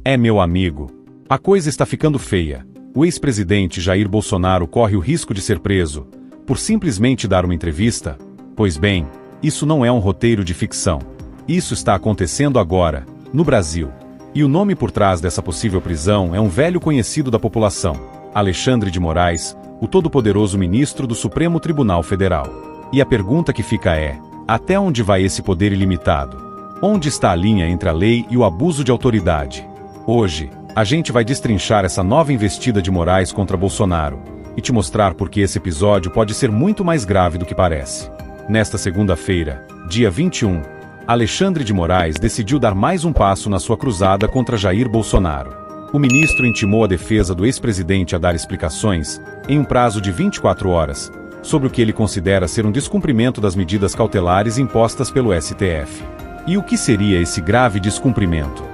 Meu amigo, a coisa está ficando feia. O ex-presidente Jair Bolsonaro corre o risco de ser preso por simplesmente dar uma entrevista? Pois bem, isso não é um roteiro de ficção. Isso está acontecendo agora, no Brasil. E o nome por trás dessa possível prisão é um velho conhecido da população, Alexandre de Moraes, o todo-poderoso ministro do Supremo Tribunal Federal. E a pergunta que fica é: até onde vai esse poder ilimitado? Onde está a linha entre a lei e o abuso de autoridade? Hoje, a gente vai destrinchar essa nova investida de Moraes contra Bolsonaro e te mostrar por que esse episódio pode ser muito mais grave do que parece. Nesta segunda-feira, dia 21, Alexandre de Moraes decidiu dar mais um passo na sua cruzada contra Jair Bolsonaro. O ministro intimou a defesa do ex-presidente a dar explicações, em um prazo de 24 horas, sobre o que ele considera ser um descumprimento das medidas cautelares impostas pelo STF. E o que seria esse grave descumprimento?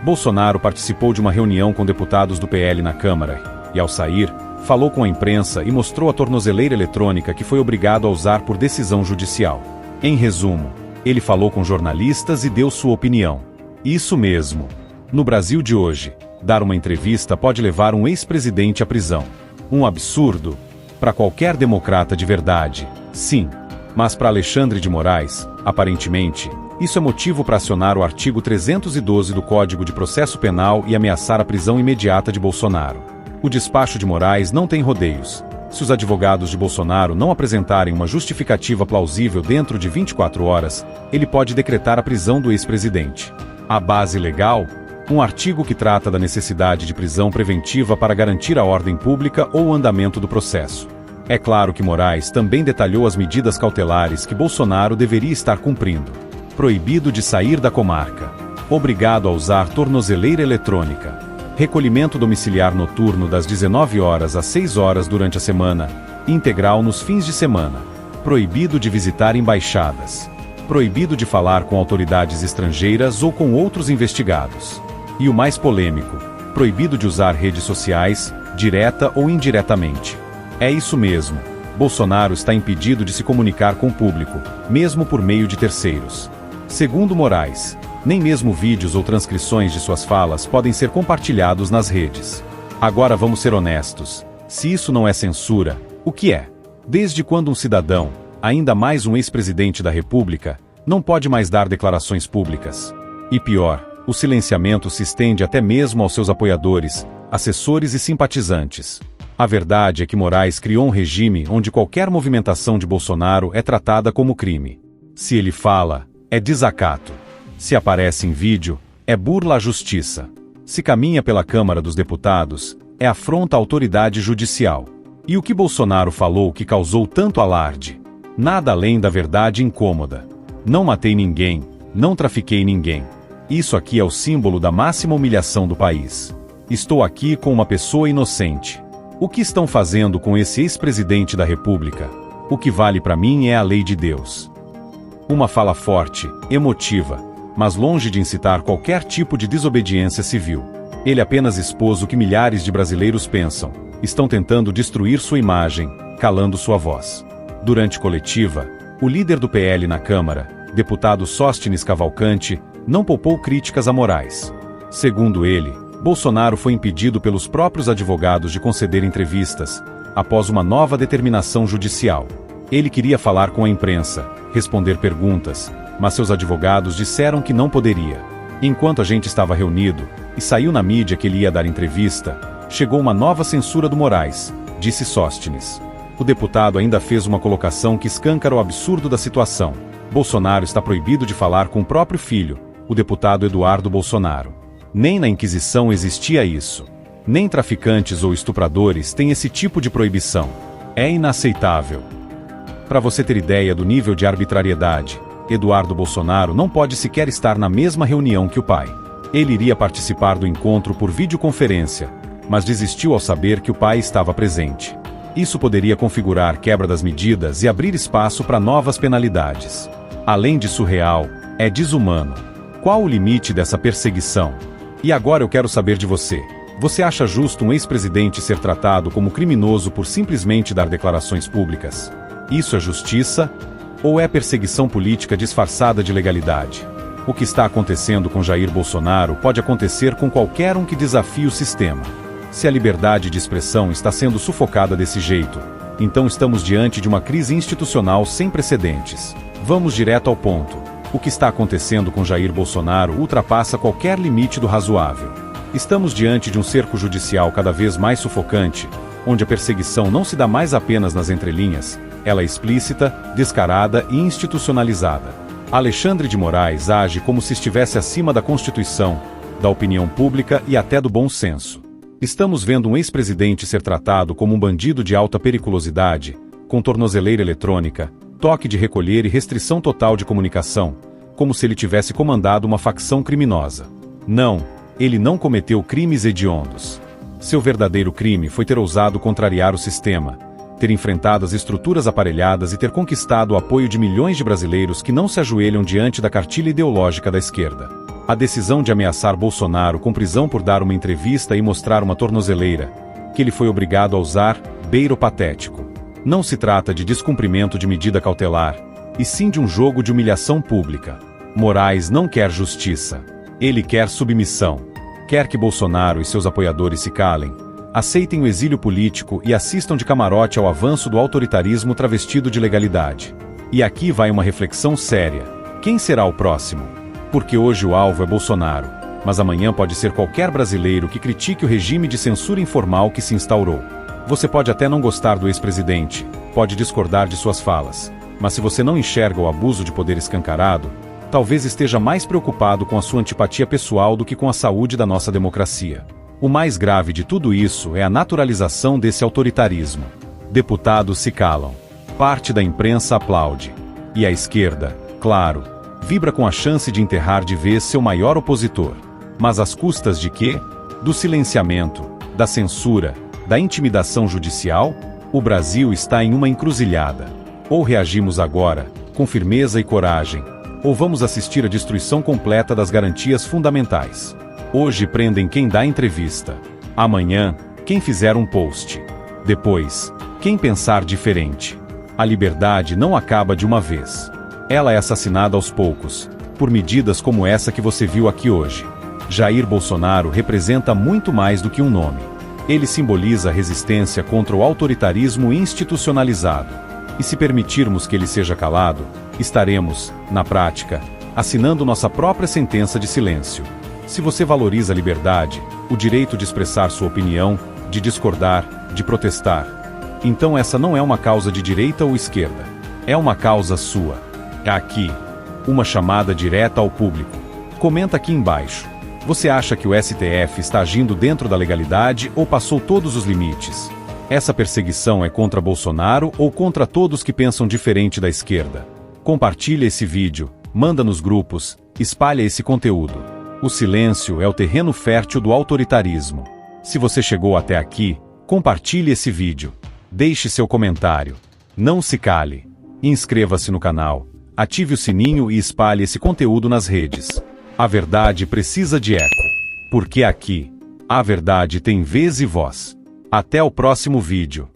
Bolsonaro participou de uma reunião com deputados do PL na Câmara, e ao sair, falou com a imprensa e mostrou a tornozeleira eletrônica que foi obrigado a usar por decisão judicial. Em resumo, ele falou com jornalistas e deu sua opinião. Isso mesmo. No Brasil de hoje, dar uma entrevista pode levar um ex-presidente à prisão. Um absurdo? Para qualquer democrata de verdade, sim. Mas para Alexandre de Moraes, aparentemente, isso é motivo para acionar o artigo 312 do Código de Processo Penal e ameaçar a prisão imediata de Bolsonaro. O despacho de Moraes não tem rodeios. Se os advogados de Bolsonaro não apresentarem uma justificativa plausível dentro de 24 horas, ele pode decretar a prisão do ex-presidente. A base legal? Um artigo que trata da necessidade de prisão preventiva para garantir a ordem pública ou o andamento do processo. É claro que Moraes também detalhou as medidas cautelares que Bolsonaro deveria estar cumprindo. Proibido de sair da comarca. Obrigado a usar tornozeleira eletrônica. Recolhimento domiciliar noturno das 19 horas às 6 horas durante a semana, integral nos fins de semana. Proibido de visitar embaixadas. Proibido de falar com autoridades estrangeiras ou com outros investigados. E o mais polêmico, proibido de usar redes sociais, direta ou indiretamente. É isso mesmo. Bolsonaro está impedido de se comunicar com o público, mesmo por meio de terceiros. Segundo Moraes, nem mesmo vídeos ou transcrições de suas falas podem ser compartilhados nas redes. Agora vamos ser honestos. Se isso não é censura, o que é? Desde quando um cidadão, ainda mais um ex-presidente da República, não pode mais dar declarações públicas? E pior, o silenciamento se estende até mesmo aos seus apoiadores, assessores e simpatizantes. A verdade é que Moraes criou um regime onde qualquer movimentação de Bolsonaro é tratada como crime. Se ele fala, é desacato. Se aparece em vídeo, é burla à justiça. Se caminha pela Câmara dos Deputados, é afronta à autoridade judicial. E o que Bolsonaro falou que causou tanto alarde? Nada além da verdade incômoda. Não matei ninguém, não trafiquei ninguém. Isso aqui é o símbolo da máxima humilhação do país. Estou aqui com uma pessoa inocente. O que estão fazendo com esse ex-presidente da República? O que vale para mim é a lei de Deus. Uma fala forte, emotiva, mas longe de incitar qualquer tipo de desobediência civil. Ele apenas expôs o que milhares de brasileiros pensam. Estão tentando destruir sua imagem, calando sua voz. Durante coletiva, o líder do PL na Câmara, deputado Sóstenes Cavalcante, não poupou críticas a Moraes. Segundo ele, Bolsonaro foi impedido pelos próprios advogados de conceder entrevistas, após uma nova determinação judicial. Ele queria falar com a imprensa, responder perguntas, mas seus advogados disseram que não poderia. Enquanto a gente estava reunido, e saiu na mídia que ele ia dar entrevista, chegou uma nova censura do Moraes, disse Sóstenes. O deputado ainda fez uma colocação que escancara o absurdo da situação. Bolsonaro está proibido de falar com o próprio filho, o deputado Eduardo Bolsonaro. Nem na Inquisição existia isso. Nem traficantes ou estupradores têm esse tipo de proibição. É inaceitável. Para você ter ideia do nível de arbitrariedade, Eduardo Bolsonaro não pode sequer estar na mesma reunião que o pai. Ele iria participar do encontro por videoconferência, mas desistiu ao saber que o pai estava presente. Isso poderia configurar quebra das medidas e abrir espaço para novas penalidades. Além de surreal, é desumano. Qual o limite dessa perseguição? E agora eu quero saber de você. Você acha justo um ex-presidente ser tratado como criminoso por simplesmente dar declarações públicas? Isso é justiça? Ou é perseguição política disfarçada de legalidade? O que está acontecendo com Jair Bolsonaro pode acontecer com qualquer um que desafie o sistema. Se a liberdade de expressão está sendo sufocada desse jeito, então estamos diante de uma crise institucional sem precedentes. Vamos direto ao ponto. O que está acontecendo com Jair Bolsonaro ultrapassa qualquer limite do razoável. Estamos diante de um cerco judicial cada vez mais sufocante, onde a perseguição não se dá mais apenas nas entrelinhas, ela é explícita, descarada e institucionalizada. Alexandre de Moraes age como se estivesse acima da Constituição, da opinião pública e até do bom senso. Estamos vendo um ex-presidente ser tratado como um bandido de alta periculosidade, com tornozeleira eletrônica, toque de recolher e restrição total de comunicação, como se ele tivesse comandado uma facção criminosa. Não, ele não cometeu crimes hediondos. Seu verdadeiro crime foi ter ousado contrariar o sistema, ter enfrentado as estruturas aparelhadas e ter conquistado o apoio de milhões de brasileiros que não se ajoelham diante da cartilha ideológica da esquerda. A decisão de ameaçar Bolsonaro com prisão por dar uma entrevista e mostrar uma tornozeleira, que ele foi obrigado a usar, beira o patético. Não se trata de descumprimento de medida cautelar, e sim de um jogo de humilhação pública. Moraes não quer justiça. Ele quer submissão. Quer que Bolsonaro e seus apoiadores se calem, aceitem o exílio político e assistam de camarote ao avanço do autoritarismo travestido de legalidade. E aqui vai uma reflexão séria. Quem será o próximo? Porque hoje o alvo é Bolsonaro, mas amanhã pode ser qualquer brasileiro que critique o regime de censura informal que se instaurou. Você pode até não gostar do ex-presidente, pode discordar de suas falas, mas se você não enxerga o abuso de poder escancarado, talvez esteja mais preocupado com a sua antipatia pessoal do que com a saúde da nossa democracia. O mais grave de tudo isso é a naturalização desse autoritarismo. Deputados se calam. Parte da imprensa aplaude. E a esquerda, claro, vibra com a chance de enterrar de vez seu maior opositor. Mas às custas de quê? Do silenciamento, da censura, da intimidação judicial? O Brasil está em uma encruzilhada. Ou reagimos agora, com firmeza e coragem, ou vamos assistir à destruição completa das garantias fundamentais. Hoje prendem quem dá entrevista. Amanhã, quem fizer um post. Depois, quem pensar diferente. A liberdade não acaba de uma vez. Ela é assassinada aos poucos, por medidas como essa que você viu aqui hoje. Jair Bolsonaro representa muito mais do que um nome. Ele simboliza a resistência contra o autoritarismo institucionalizado. E se permitirmos que ele seja calado, estaremos, na prática, assinando nossa própria sentença de silêncio. Se você valoriza a liberdade, o direito de expressar sua opinião, de discordar, de protestar, então essa não é uma causa de direita ou esquerda. É uma causa sua. Aqui, uma chamada direta ao público. Comenta aqui embaixo. Você acha que o STF está agindo dentro da legalidade ou passou todos os limites? Essa perseguição é contra Bolsonaro ou contra todos que pensam diferente da esquerda? Compartilha esse vídeo, manda nos grupos, espalha esse conteúdo. O silêncio é o terreno fértil do autoritarismo. Se você chegou até aqui, compartilhe esse vídeo. Deixe seu comentário. Não se cale. Inscreva-se no canal. Ative o sininho e espalhe esse conteúdo nas redes. A verdade precisa de eco. Porque aqui, a verdade tem vez e voz. Até o próximo vídeo.